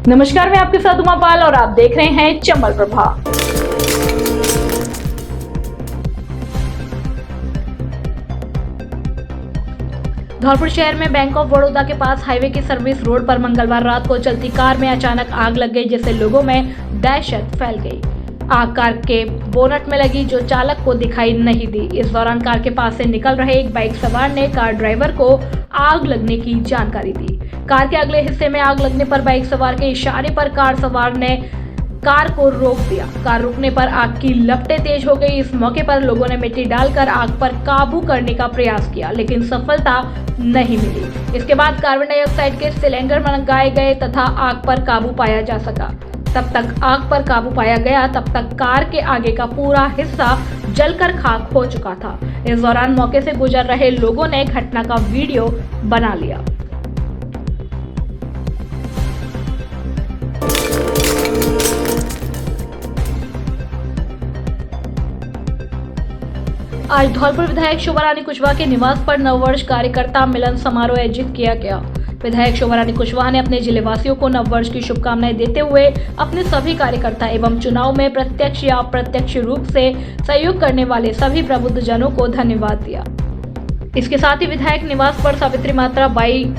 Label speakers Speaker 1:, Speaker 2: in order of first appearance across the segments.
Speaker 1: नमस्कार, मैं आपके साथ उमा पाल और आप देख रहे हैं चंबल प्रभात। धौलपुर शहर में बैंक ऑफ बड़ौदा के पास हाईवे की सर्विस रोड पर मंगलवार रात को चलती कार में अचानक आग लग गई, जिससे लोगों में दहशत फैल गई। आग कार के बोनट में लगी, जो चालक को दिखाई नहीं दी। इस दौरान कार के पास से निकल रहे एक बाइक सवार ने कार ड्राइवर को आग लगने की जानकारी दी। कार के अगले हिस्से में आग लगने पर बाइक सवार के इशारे पर कार सवार ने कार को रोक दिया। कार रुकने पर आग की लपटें तेज हो गई। इस मौके पर लोगों ने मिट्टी डालकर आग पर काबू करने का प्रयास किया, लेकिन सफलता नहीं मिली। इसके बाद कार्बन डाइऑक्साइड के सिलेंडर मंगाए गए तथा आग पर काबू पाया जा सका। तब तक आग पर काबू पाया गया, तब तक कार के आगे का पूरा हिस्सा जलकर खाक हो चुका था। इस दौरान मौके से गुजर रहे लोगों ने घटना का वीडियो बना लिया। आज धौलपुर विधायक शोभा रानी कुशवाहा के निवास पर नववर्ष कार्यकर्ता मिलन समारोह आयोजित किया गया। विधायक शोभा रानी कुशवाहा ने अपने जिले वासियों को नववर्ष की शुभकामनाएं देते हुए अपने सभी कार्यकर्ता एवं चुनाव में प्रत्यक्ष या अप्रत्यक्ष रूप से सहयोग करने वाले सभी प्रबुद्ध जनों को धन्यवाद दिया। इसके साथ ही विधायक निवास पर सावित्री माता बाई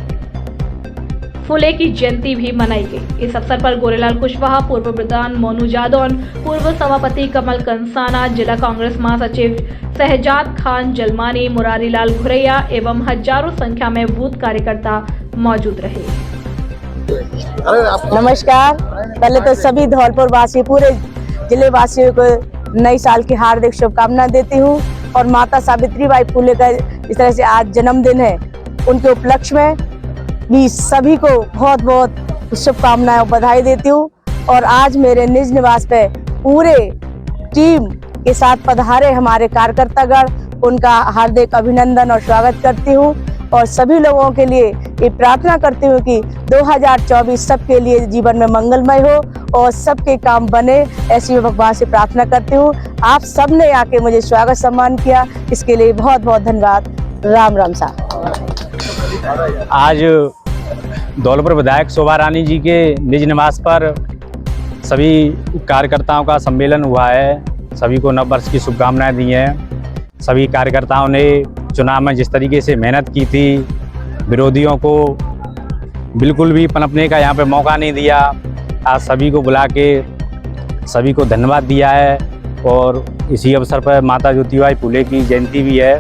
Speaker 1: फुले की जयंती भी मनाई गई। इस अवसर पर गोरेलाल कुशवाहा, पूर्व प्रधान मोनू जादौन, पूर्व सभापति कमल कंसाना, जिला कांग्रेस महासचिव शहजाद खान जलमानी, मुरारी लाल घुरैया एवं हजारों संख्या में बूथ कार्यकर्ता मौजूद रहे।
Speaker 2: नमस्कार। पहले तो सभी धौलपुर वासी, पूरे जिले वासियों को नई साल की हार्दिक शुभकामनाएं देती हूँ और माता सावित्री बाई फुले का इस तरह से आज जन्मदिन है, उनके उपलक्ष्य में भी सभी को बहुत बहुत शुभकामनाएं और बधाई देती हूँ। और आज मेरे निज निवास पे पूरे टीम के साथ पधारे हमारे कार्यकर्तागण, उनका हार्दिक अभिनंदन और स्वागत करती हूँ और सभी लोगों के लिए ये प्रार्थना करती हूँ कि 2024 सबके लिए जीवन में मंगलमय हो और सबके काम बने, ऐसी भगवान से प्रार्थना करती हूँ। आप सबने आके मुझे स्वागत सम्मान किया, इसके लिए बहुत बहुत धन्यवाद। राम राम साहब।
Speaker 3: आज धौलपुर विधायक शोभा रानी जी के निज निवास पर सभी कार्यकर्ताओं का सम्मेलन हुआ है। सभी को नव वर्ष की शुभकामनाएं दी हैं। सभी कार्यकर्ताओं ने चुनाव में जिस तरीके से मेहनत की थी, विरोधियों को बिल्कुल भी पनपने का यहाँ पे मौका नहीं दिया। आज सभी को बुला के सभी को धन्यवाद दिया है और इसी अवसर पर माता ज्योतिबाई फुले की जयंती भी है,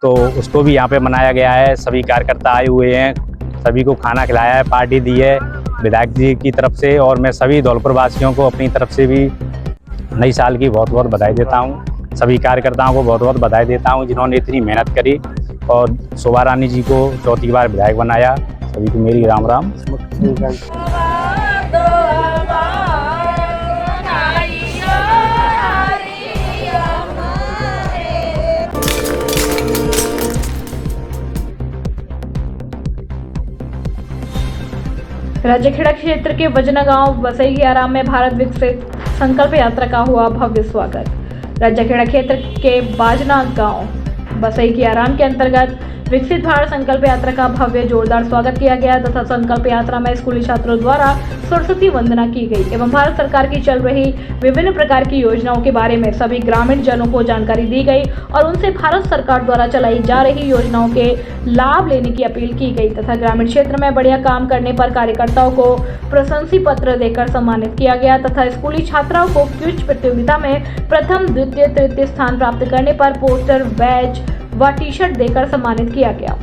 Speaker 3: तो उसको भी यहाँ पे मनाया गया है। सभी कार्यकर्ता आए हुए हैं, सभी को खाना खिलाया है, पार्टी दी है विधायक जी की तरफ से। और मैं सभी धौलपुर वासियों को अपनी तरफ से भी नई साल की बहुत बहुत बधाई देता हूँ। सभी कार्यकर्ताओं को बहुत बहुत बधाई देता हूँ जिन्होंने इतनी मेहनत करी और शोभा रानी जी को चौथी बार विधायक बनाया। सभी को मेरी राम राम।
Speaker 1: राज्यखेड़ा क्षेत्र के वजना गांव बसई के आराम में भारत विकसित संकल्प यात्रा का हुआ भव्य स्वागत। राज्यखेड़ा क्षेत्र के बाजना गांव बसई के आराम के अंतर्गत विकसित भारत संकल्प यात्रा का भव्य जोरदार स्वागत किया गया तथा संकल्प यात्रा में स्कूली छात्रों द्वारा सरस्वती वंदना की गई एवं भारत सरकार की चल रही विभिन्न प्रकार की योजनाओं के बारे में सभी ग्रामीण जनों को जानकारी दी गई और उनसे भारत सरकार द्वारा चलाई जा रही योजनाओं के लाभ लेने की अपील की गई तथा ग्रामीण क्षेत्र में बढ़िया काम करने पर कार्यकर्ताओं को प्रशंसी पत्र देकर सम्मानित किया गया तथा स्कूली छात्राओं को क्विज प्रतियोगिता में प्रथम, द्वितीय, तृतीय स्थान प्राप्त करने पर पोस्टर, बैज व टी-शर्ट देकर सम्मानित किया गया।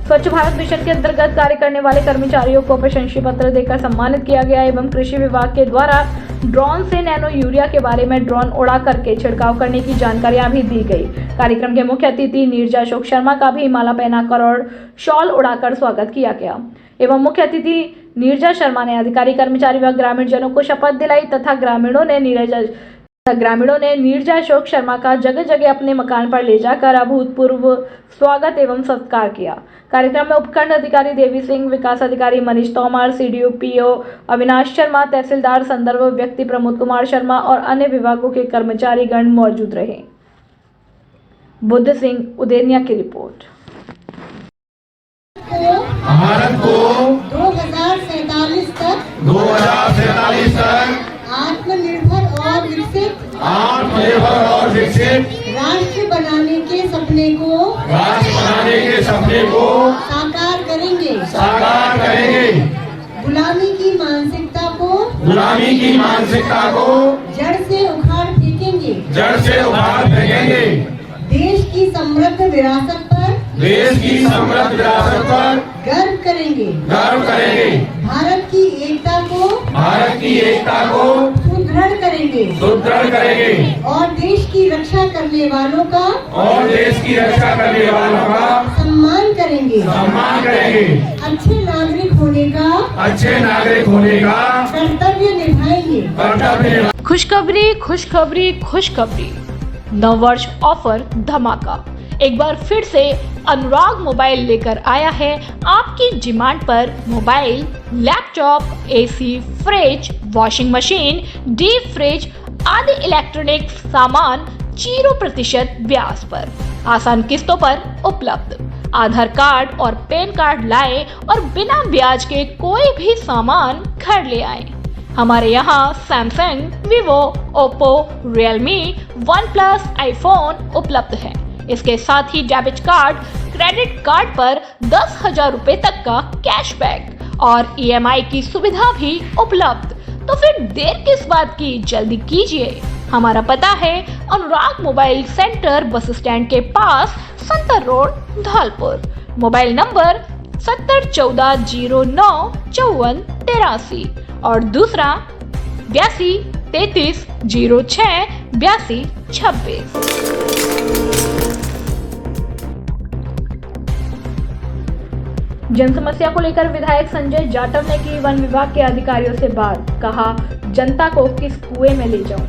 Speaker 1: स्वच्छ भारत मिशन के अंतर्गत कार्य करने वाले कर्मचारियों को प्रशंसा पत्र देकर सम्मानित किया गया एवं कृषि विभाग के द्वारा ड्रोन से नैनो यूरिया के बारे में ड्रोन उड़ा करके छिड़काव करने की जानकारियां भी दी गई। कार्यक्रम के मुख्य अतिथि नीरजा अशोक शर्मा का भी माला पहनाकर और शॉल उड़ाकर स्वागत किया गया एवं मुख्य अतिथि नीरजा शर्मा ने अधिकारी, कर्मचारी व ग्रामीण जनों को शपथ दिलाई तथा ग्रामीणों ने नीरजा अशोक शर्मा का जगह जगह अपने मकान पर ले जाकर अभूतपूर्व स्वागत एवं सत्कार किया। कार्यक्रम में उपखंड अधिकारी देवी सिंह, विकास अधिकारी मनीष तोमर, सीडीओ पीओ अविनाश शर्मा, तहसीलदार संदर्भ व्यक्ति प्रमोद कुमार शर्मा और अन्य विभागों के कर्मचारी गण मौजूद रहे। बुद्ध सिंह उदेनिया की रिपोर्ट।
Speaker 4: भारत को 2047 तक आत्मनिर्भर और विकसित
Speaker 5: राष्ट्र बनाने के सपने को साकार करेंगे। गुलामी की मानसिकता को जड़ से उखाड़ फेंकेंगे। देश की समृद्ध विरासत पर गर्व करेंगे। भारत की एकता को सुदृढ़ करेंगे और देश की रक्षा करने वालों का सम्मान करेंगे। अच्छे नागरिक होने का कर्तव्य निभाएंगे।
Speaker 1: खुशखबरी। नववर्ष ऑफर धमाका एक बार फिर से अनुराग मोबाइल लेकर आया है आपकी डिमांड पर mobile, laptop, AC, fridge, washing machine, deep fridge आदि इलेक्ट्रॉनिक सामान 0% ब्याज पर आसान किस्तों पर उपलब्ध। आधार कार्ड और पैन कार्ड लाएं और बिना ब्याज के कोई भी सामान घर ले आएं। हमारे यहाँ Samsung, Vivo, Oppo, Realme, OnePlus, iPhone उपलब्ध है। इसके साथ ही डेबिट कार्ड, क्रेडिट कार्ड पर 10,000 रुपए तक का कैशबैक और EMI की सुविधा भी उपलब्ध। तो फिर देर किस बात की, जल्दी कीजिए। हमारा पता है अनुराग मोबाइल सेंटर, बस स्टैंड के पास, संतर रोड, धौलपुर। मोबाइल नंबर 7014095483 और दूसरा 8233068226। जन समस्या को लेकर विधायक संजय जाटव ने की वन विभाग के अधिकारियों से बात, कहा जनता को किस कुएं में ले जाऊं।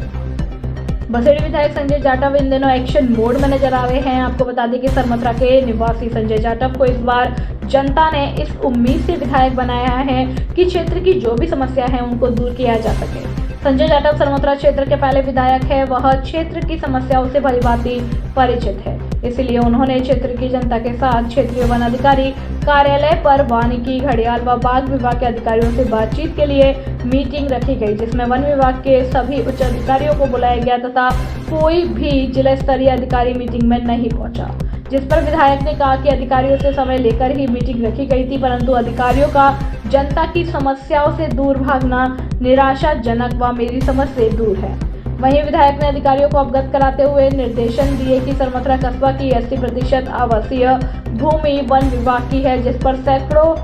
Speaker 1: बसेड़ी विधायक संजय जाटव इन दिनों एक्शन मोड में नजर आ रहे हैं। आपको बता दें कि सरमथरा के निवासी संजय जाटव को इस बार जनता ने इस उम्मीद से विधायक बनाया है कि क्षेत्र की जो भी समस्या है उनको दूर किया जा सके। संजय जाटव सरमथरा क्षेत्र के पहले विधायक है, वह क्षेत्र की समस्याओं से भलीभांति परिचित है। इसलिए उन्होंने क्षेत्र की जनता के साथ क्षेत्रीय वन अधिकारी कार्यालय पर वानिकी, घड़ियाल व बाग विभाग के अधिकारियों से बातचीत के लिए मीटिंग रखी गई, जिसमें वन विभाग के सभी उच्च अधिकारियों को बुलाया गया तथा कोई भी जिला स्तरीय अधिकारी मीटिंग में नहीं पहुंचा। जिस पर विधायक ने कहा कि अधिकारियों से समय लेकर ही मीटिंग रखी गई थी, परंतु अधिकारियों का जनता की समस्याओं से दूर भागना निराशाजनक व मेरी समझ से दूर है। वहीं विधायक ने अधिकारियों को अवगत कराते हुए निर्देशन दिए कि सरमथरा कस्बा की 80% आवासीय भूमि वन विभाग की है, जिस पर सैकड़ों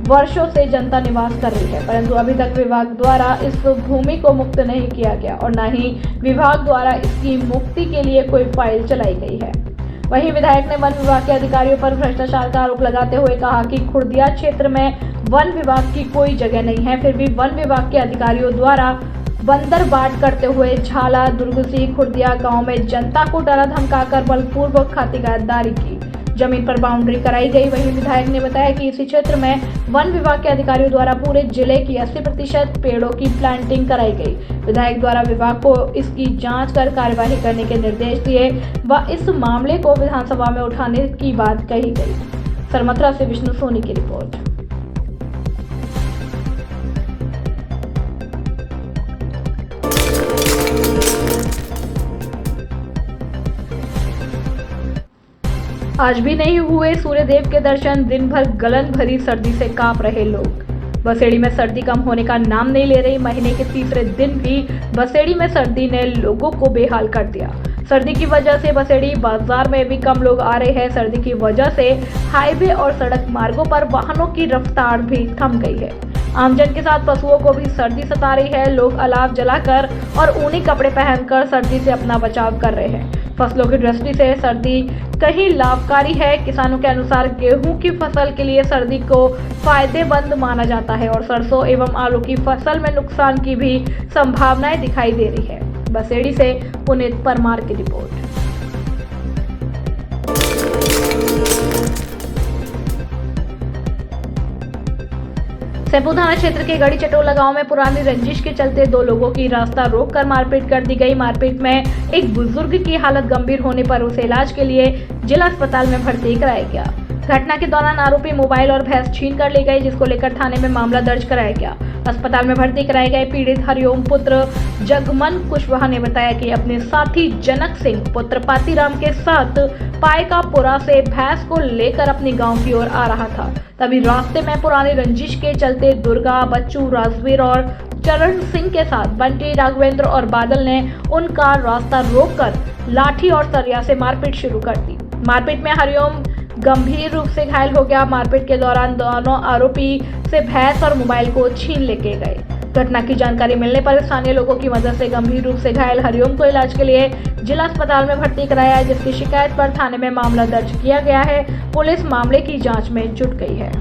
Speaker 1: वर्षों से जनता निवास कर रही है, परंतु अभी तक विभाग द्वारा इस भूमि को मुक्त नहीं किया गया और न ही विभाग द्वारा इसकी मुक्ति के लिए कोई फाइल चलाई गई है। वहीं विधायक ने वन विभाग के अधिकारियों पर भ्रष्टाचार का आरोप लगाते हुए कहा कि खुर्दिया क्षेत्र में वन विभाग की कोई जगह नहीं है, फिर भी वन विभाग के अधिकारियों द्वारा बंदरबाट करते हुए झाला, दुर्गसी, खुर्दिया गांव में जनता को डरा धमकाकर बलपूर्वक खातिरदारी की जमीन पर बाउंड्री कराई गई। वहीं विधायक ने बताया कि इसी क्षेत्र में वन विभाग के अधिकारियों द्वारा पूरे जिले की 80% पेड़ों की प्लांटिंग कराई गई। विधायक द्वारा विभाग को इसकी जांच कर कार्यवाही करने के निर्देश दिए व इस मामले को विधानसभा में उठाने की बात कही गई। सरमथरा से विष्णु सोनी की रिपोर्ट। आज भी नहीं हुए सूर्यदेव के दर्शन, दिन भर गलन भरी सर्दी से कांप रहे लोग। बसेड़ी में सर्दी कम होने का नाम नहीं ले रही। महीने के तीसरे दिन भी बसेड़ी में सर्दी ने लोगों को बेहाल कर दिया। सर्दी की वजह से बसेड़ी बाजार में भी कम लोग आ रहे हैं। सर्दी की वजह से हाईवे और सड़क मार्गों पर वाहनों की रफ्तार भी थम गई है। आमजन के साथ पशुओं को भी सर्दी सता रही है। लोग अलाव जलाकर और ऊनी कपड़े पहनकर सर्दी से अपना बचाव कर रहे हैं। फसलों की दृष्टि से सर्दी कहीं लाभकारी है। किसानों के अनुसार गेहूं की फसल के लिए सर्दी को फायदेमंद माना जाता है और सरसों एवं आलू की फसल में नुकसान की भी संभावनाएं दिखाई दे रही है। बसेड़ी से पुनीत परमार की रिपोर्ट। सैदपुर थाना क्षेत्र के गढ़ी चटोला गांव में पुरानी रंजिश के चलते दो लोगों की रास्ता रोककर मारपीट कर दी गई। मारपीट में एक बुजुर्ग की हालत गंभीर होने पर उसे इलाज के लिए जिला अस्पताल में भर्ती कराया गया। घटना के दौरान आरोपी मोबाइल और भैंस छीन कर ले गए, जिसको लेकर थाने में मामला दर्ज कराया गया। अस्पताल में भर्ती कराए गए पीड़ित हरिओम पुत्र जगमन कुशवाहा ने बताया कि अपने साथी जनक सिंह पुत्र पातीराम के साथ पायकापुरा से भैंस को लेकर अपने गांव की ओर आ रहा था। तभी रास्ते में पुरानी रंजिश के चलते दुर्गा, बच्चू, राजवीर और चरण सिंह के साथ बंटी, राघवेंद्र और बादल ने उनका रास्ता रोककर लाठी और सरिया से मारपीट शुरू कर दी। मारपीट में हरिओम गंभीर रूप से घायल हो गया। मारपीट के दौरान दोनों आरोपी से भैंस और मोबाइल को छीन लेके गए। घटना की जानकारी मिलने पर स्थानीय लोगों की मदद से गंभीर रूप से घायल हरिओम को इलाज के लिए जिला अस्पताल में भर्ती कराया है, जिसकी शिकायत पर थाने में मामला दर्ज किया गया है। पुलिस मामले की जांच में जुट गई है।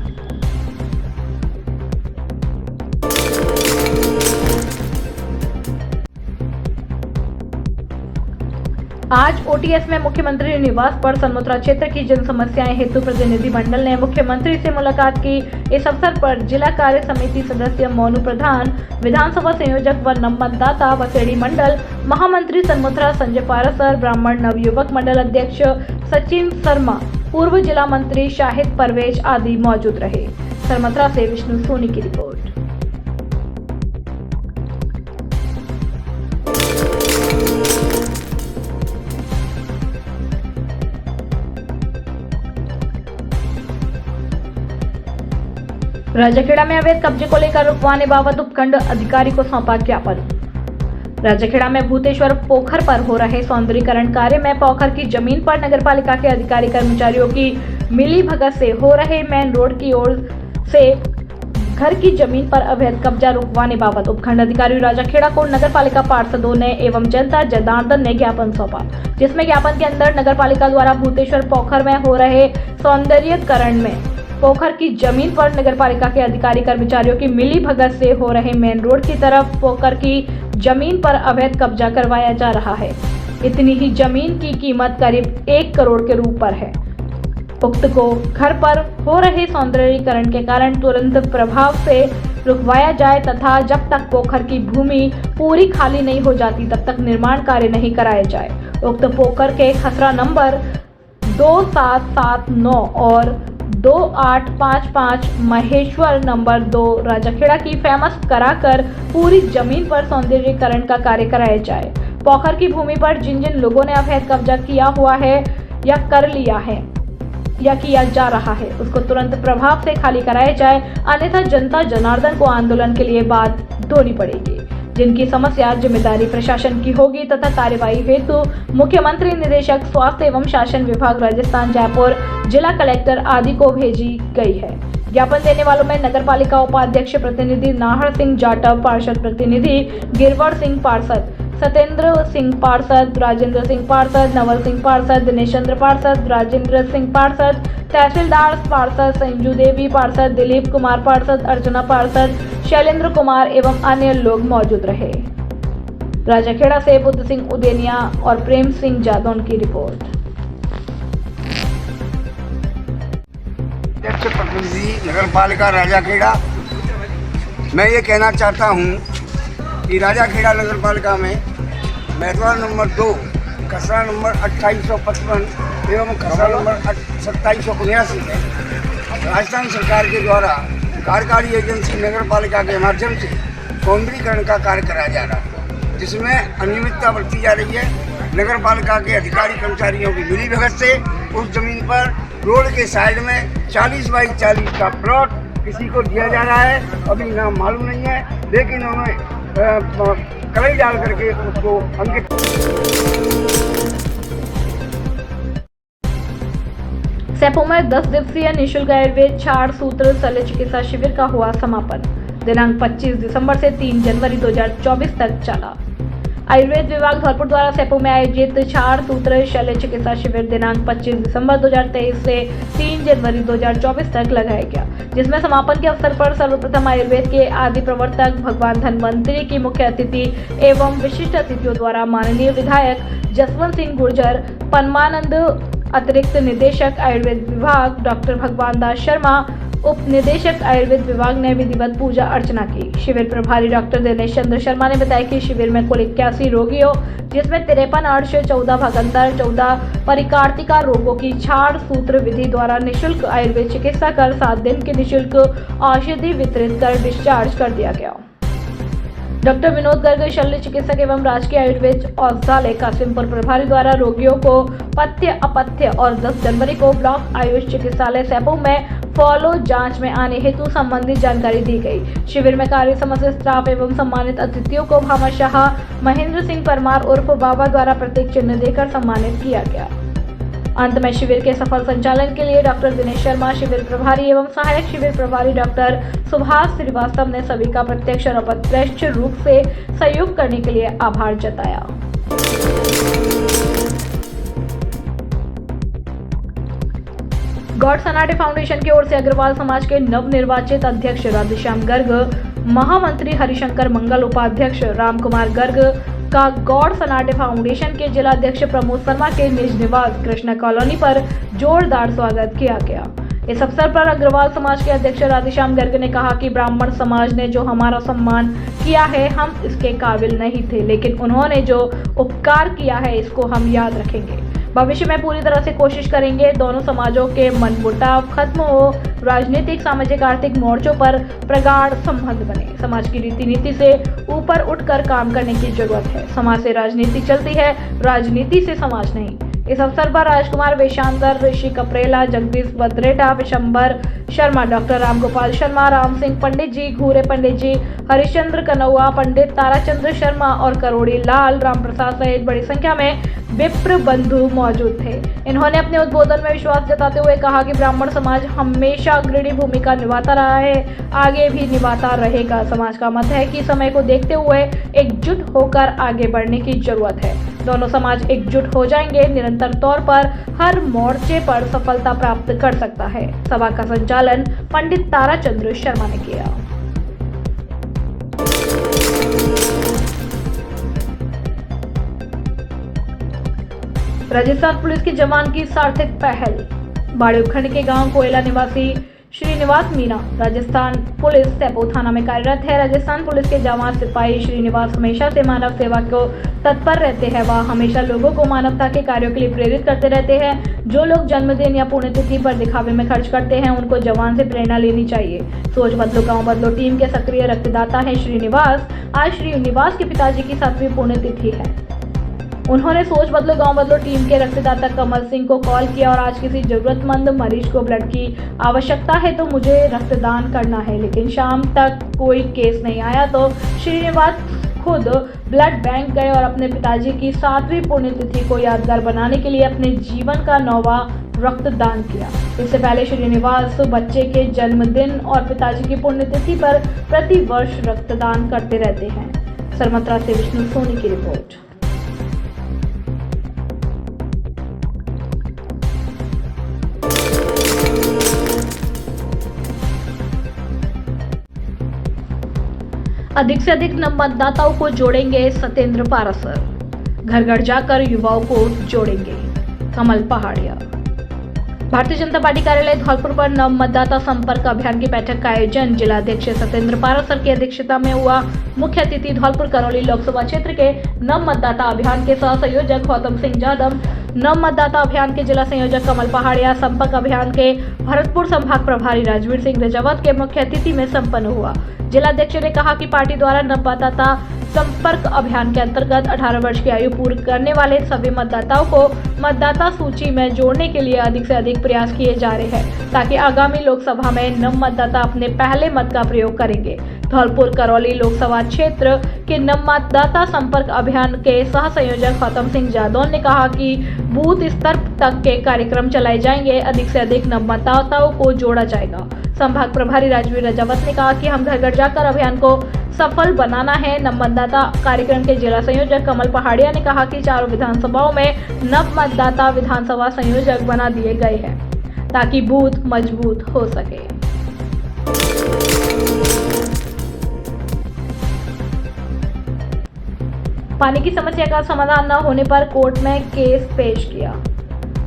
Speaker 1: आज ओटीएस में मुख्यमंत्री निवास पर सनमथुरा क्षेत्र की जन समस्याएं हेतु प्रतिनिधि मंडल ने मुख्यमंत्री से मुलाकात की। इस अवसर पर जिला कार्य समिति सदस्य मोनू प्रधान, विधानसभा संयोजक व मतदाता बसेड़ी मंडल महामंत्री सनमथुरा संजय पारासर, ब्राह्मण नवयुवक मंडल अध्यक्ष सचिन शर्मा, पूर्व जिला मंत्री शाहिद परवेज आदि मौजूद रहे। सनमथुरा से विष्णु सोनी की रिपोर्ट। राजाखेड़ा में अवैध कब्जे को लेकर रुकवाने बाबत उपखंड अधिकारी को सौंपा ज्ञापन। राजाखेड़ा में भूतेश्वर पोखर पर हो रहे सौंदर्यीकरण कार्य में पोखर की जमीन पर नगरपालिका के अधिकारी कर्मचारियों की मिली भगत से हो रहे मेन रोड की ओर से घर की जमीन पर अवैध कब्जा रुकवाने बाबत उपखंड अधिकारी राजाखेड़ा को नगरपालिका पार्षदों ने एवं जनता जनार्दन ने ज्ञापन सौंपा, जिसमें ज्ञापन के अंदर नगरपालिका द्वारा भूतेश्वर पोखर में हो रहे सौंदर्यीकरण में पोखर की जमीन पर नगरपालिका के अधिकारी कर्मचारियों की मिली भगत से हो रहे मेन रोड की तरफ पोखर की जमीन पर अवैध कब्जा करवाया जा रहा है। इतनी ही जमीन की कीमत करीब 1 करोड़ के ऊपर है। उक्त को घर पर हो रहे सौंदर्यीकरण के कारण तुरंत प्रभाव से रुकवाया जाए तथा जब तक पोखर की भूमि पूरी खाली नहीं हो जाती तब तक निर्माण कार्य नहीं कराया जाए। उक्त पोखर के खसरा नंबर 2779 और 2855 महेश्वर नंबर 2 राजाखेड़ा की फेमस कराकर पूरी जमीन पर सौंदर्यीकरण का कार्य कराया जाए। पोखर की भूमि पर जिन जिन लोगों ने अवैध कब्जा किया हुआ है या कर लिया है या किया जा रहा है उसको तुरंत प्रभाव से खाली कराया जाए, अन्यथा जनता जनार्दन को आंदोलन के लिए बात धोनी पड़ेगी, जिनकी समस्या जिम्मेदारी प्रशासन की होगी तथा कार्यवाही हेतु मुख्यमंत्री, निदेशक स्वास्थ्य एवं शासन विभाग राजस्थान, जयपुर, जिला कलेक्टर आदि को भेजी गई है। ज्ञापन देने वालों में नगरपालिका उपाध्यक्ष प्रतिनिधि नाहर सिंह जाटव, पार्षद प्रतिनिधि गिरवर सिंह पार्षद, सत्येंद्र सिंह पार्षद, राजेंद्र सिंह पार्षद, नवल सिंह पार्षद, दिनेशचंद्र पार्षद, राजेंद्र सिंह पार्षद, तहसीलदार पार्षद, संजू देवी पार्षद, दिलीप कुमार पार्षद, अर्चना पार्षद, शैलेंद्र कुमार एवं अन्य लोग मौजूद रहे। राजाखेड़ा से बुद्ध सिंह उदेनिया और प्रेम सिंह जादौन की रिपोर्ट।
Speaker 4: अध्यक्ष प्रतिनिधि नगरपालिका राजाखेड़ा, मैं ये कहना चाहता हूँ कि राजाखेड़ा नगरपालिका में महत्वा नंबर 2 खसरा नंबर 2855 एवं खसरा नंबर 2779 है राजस्थान सरकार के द्वारा कार्यकारी एजेंसी नगरपालिका के माध्यम से सौंदर्यीकरण का कार्य कराया जा रहा है, जिसमें अनियमितता बरती जा रही है। नगरपालिका के अधिकारी कर्मचारियों की मिली भगत से उस जमीन पर रोड के साइड में 40 बाई 40 का प्लॉट किसी को दिया जा रहा है। अभी नाम मालूम नहीं है, लेकिन उन्होंने कलई डाल करके उसको अंकित।
Speaker 1: सेपो में 10 दिवसीय निःशुल्क आयुर्वेद छाड़ सूत्र शल्य चिकित्सा शिविर का हुआ समापन। दिनांक 25 दिसंबर से 3 जनवरी 2024 तक चला। आयुर्वेद विभाग धौलपुर द्वारा सेपो में आयोजित छाड़ सूत्र शल्य चिकित्सा शिविर दिनांक 25 दिसंबर 2023 से 3 जनवरी 2024 तक लगाया गया, जिसमें समापन के अवसर पर सर्वप्रथम आयुर्वेद के आदि प्रवर्तक भगवान धन्वंतरी की मुख्य अतिथि एवं विशिष्ट अतिथियों द्वारा माननीय विधायक जसवंत सिंह गुर्जर, परमानंद अतिरिक्त निदेशक आयुर्वेद विभाग डॉक्टर भगवान दास शर्मा, उप निदेशक आयुर्वेद विभाग ने विधिवत पूजा अर्चना की। शिविर प्रभारी डॉक्टर दिनेश चंद्र शर्मा ने बताया कि शिविर में कुल 81 रोगियों, जिसमें 53 अर्श, 14 भगंतर, 14 परिकार्तिका रोगों की छाड़ सूत्र विधि द्वारा निःशुल्क आयुर्वेद चिकित्सा कर 7 दिन की निःशुल्क औषधि वितरित कर डिस्चार्ज कर दिया गया। डॉक्टर विनोद गर्ग, शल्य चिकित्सक एवं राजकीय आयुर्वेद औषधालय कासिमपुर प्रभारी द्वारा रोगियों को पथ्य, अपथ्य और 10 जनवरी को ब्लॉक आयुष चिकित्सालय सैपू में फॉलो जांच में आने हेतु संबंधित जानकारी दी गई। शिविर में कार्य समस्त स्टाफ एवं सम्मानित अतिथियों को भामाशाह महेंद्र सिंह परमार उर्फ बाबा द्वारा प्रतीक चिन्ह देकर सम्मानित किया गया। अंत में शिविर के सफल संचालन के लिए डॉक्टर दिनेश शर्मा, शिविर प्रभारी एवं सहायक शिविर प्रभारी डॉक्टर सुभाष श्रीवास्तव ने सभी का प्रत्यक्ष और अप्रत्यक्ष रूप से सहयोग करने के लिए आभार जताया। गॉड सनाटे फाउंडेशन की ओर से अग्रवाल समाज के नवनिर्वाचित अध्यक्ष राधेश्याम गर्ग, महामंत्री हरिशंकर मंगल, उपाध्यक्ष रामकुमार गर्ग का गॉड सनाटे फाउंडेशन के जिला अध्यक्ष प्रमोद शर्मा के निज निवास कृष्णा कॉलोनी पर जोरदार स्वागत किया गया। इस अवसर पर अग्रवाल समाज के अध्यक्ष राधेश्याम गर्ग ने कहा कि ब्राह्मण समाज ने जो हमारा सम्मान किया है, हम इसके काबिल नहीं थे, लेकिन उन्होंने जो उपकार किया है इसको हम याद रखेंगे। भविष्य में पूरी तरह से कोशिश करेंगे दोनों समाजों के मनमुटाव खत्म हो, राजनीतिक, सामाजिक, आर्थिक मोर्चों पर प्रगाढ़ संबंध बने। समाज की रीति नीति से ऊपर उठकर काम करने की जरूरत है। समाज से राजनीति चलती है, राजनीति से समाज नहीं। इस अवसर पर राजकुमार वेशांतर, ऋषि कपरेला, जगदीश बद्रेटा, विशंबर शर्मा, डॉक्टर रामगोपाल शर्मा, राम सिंह पंडित जी, घूरे पंडित जी, हरिश्चंद्र कनौआ, पंडित ताराचंद्र शर्मा और करोड़ी लाल राम प्रसाद सहित बड़ी संख्या में विप्र बंधु मौजूद थे। इन्होंने अपने उद्बोधन में विश्वास जताते हुए कहा कि ब्राह्मण समाज हमेशा अग्रणी भूमिका निभाता रहा है, आगे भी निभाता रहेगा। समाज का मत है कि समय को देखते हुए एकजुट होकर आगे बढ़ने की जरूरत है। दोनों समाज एकजुट हो जाएंगे, निरंतर तौर पर हर मोर्चे पर सफलता प्राप्त कर सकता है। सभा का संचालन पंडित ताराचंद्र शर्मा ने किया। राजस्थान पुलिस के जवान की सार्थक पहल। बाड़ी उपखंड के गांव कोयला निवासी श्रीनिवास मीना राजस्थान पुलिस सैपू थाना में कार्यरत है। राजस्थान पुलिस के जवान सिपाही श्रीनिवास हमेशा से मानव सेवा को तत्पर रहते हैं। वह हमेशा लोगों को मानवता के कार्यों के लिए प्रेरित करते रहते हैं। जो लोग जन्मदिन या पुण्यतिथि पर दिखावे में खर्च करते हैं, उनको जवान से प्रेरणा लेनी चाहिए। सोच बदलो गाँव बदलो टीम के सक्रिय रक्तदाता है श्रीनिवास। आज श्रीनिवास के पिताजी की 7वीं पुण्यतिथि है। उन्होंने सोच बदलो गांव बदलो टीम के रक्तदाता कमल सिंह को कॉल किया और आज किसी जरूरतमंद मरीज को ब्लड की आवश्यकता है तो मुझे रक्तदान करना है, लेकिन शाम तक कोई केस नहीं आया तो श्रीनिवास खुद ब्लड बैंक गए और अपने पिताजी की 7वीं पुण्यतिथि को यादगार बनाने के लिए अपने जीवन का 9वां रक्तदान किया। इससे पहले श्रीनिवास बच्चे के जन्मदिन और पिताजी की पुण्यतिथि पर प्रति वर्ष रक्तदान करते रहते हैं। सरमत्रा से विष्णु सोनी की रिपोर्ट। अधिक से अधिक नव मतदाताओं को जोड़ेंगे सत्येंद्र पारासर। घर घर जाकर युवाओं को जोड़ेंगे। कमल पहाड़िया। भारतीय जनता पार्टी कार्यालय धौलपुर पर नव मतदाता संपर्क अभियान की बैठक का आयोजन जिला अध्यक्ष सत्येंद्र पारासर की अध्यक्षता में हुआ। मुख्य अतिथि धौलपुर करौली लोकसभा क्षेत्र के नव मतदाता अभियान के सह संयोजक गौतम सिंह यादव, नव मतदाता अभियान के जिला संयोजक कमल पहाड़िया, संपर्क अभियान के भरतपुर संभाग प्रभारी राजवीर सिंह रजावत के मुख्य अतिथि में संपन्न हुआ। जिलाध्यक्ष ने कहा कि पार्टी द्वारा नव मतदाता संपर्क अभियान के अंतर्गत 18 वर्ष की आयु पूरी करने वाले सभी मतदाताओं को मतदाता सूची में जोड़ने के लिए अधिक से अधिक प्रयास किए जा रहे हैं, ताकि आगामी लोकसभा में नव मतदाता अपने पहले मत का प्रयोग करेंगे। धौलपुर करौली लोकसभा क्षेत्र के नव मतदाता संपर्क अभियान के सह संयोजक गौतम सिंह यादव ने कहा कि बूथ स्तर तक के कार्यक्रम चलाए जाएंगे, अधिक से अधिक नव मतदाताओं को जोड़ा जाएगा। संभाग प्रभारी राजवीर रजावत ने कहा कि हम घर घर जाकर अभियान को सफल बनाना है। नव मतदाता कार्यक्रम के जिला संयोजक कमल पहाड़िया ने कहा कि चारों विधानसभाओं में नव मतदाता विधानसभा संयोजक बना दिए गए हैं, ताकि बूथ मजबूत हो सके। पानी की समस्या का समाधान न होने पर कोर्ट में केस पेश किया।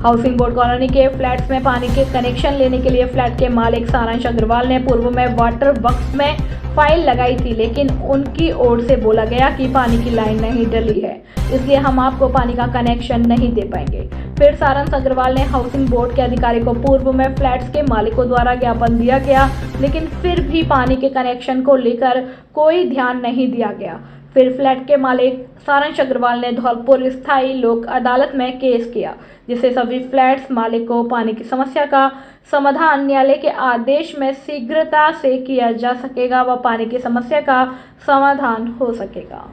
Speaker 1: हाउसिंग बोर्ड कॉलोनी के फ्लैट्स में पानी के कनेक्शन लेने के लिए फ्लैट के मालिक सारांश अग्रवाल ने पूर्व में वाटर वर्क्स में फाइल लगाई थी, लेकिन उनकी ओर से बोला गया कि पानी की लाइन नहीं डली है, इसलिए हम आपको पानी का कनेक्शन नहीं दे पाएंगे। फिर सारांश अग्रवाल ने हाउसिंग बोर्ड के अधिकारी को पूर्व में फ्लैट्स के मालिकों द्वारा ज्ञापन दिया गया, लेकिन फिर भी पानी के कनेक्शन को लेकर कोई ध्यान नहीं दिया गया। फिर फ्लैट के मालिक सारांश अग्रवाल ने धौलपुर स्थायी लोक अदालत में केस किया, जिससे सभी फ्लैट्स मालिक को पानी की समस्या का समाधान न्यायालय के आदेश में शीघ्रता से किया जा सकेगा व पानी की समस्या का समाधान हो सकेगा।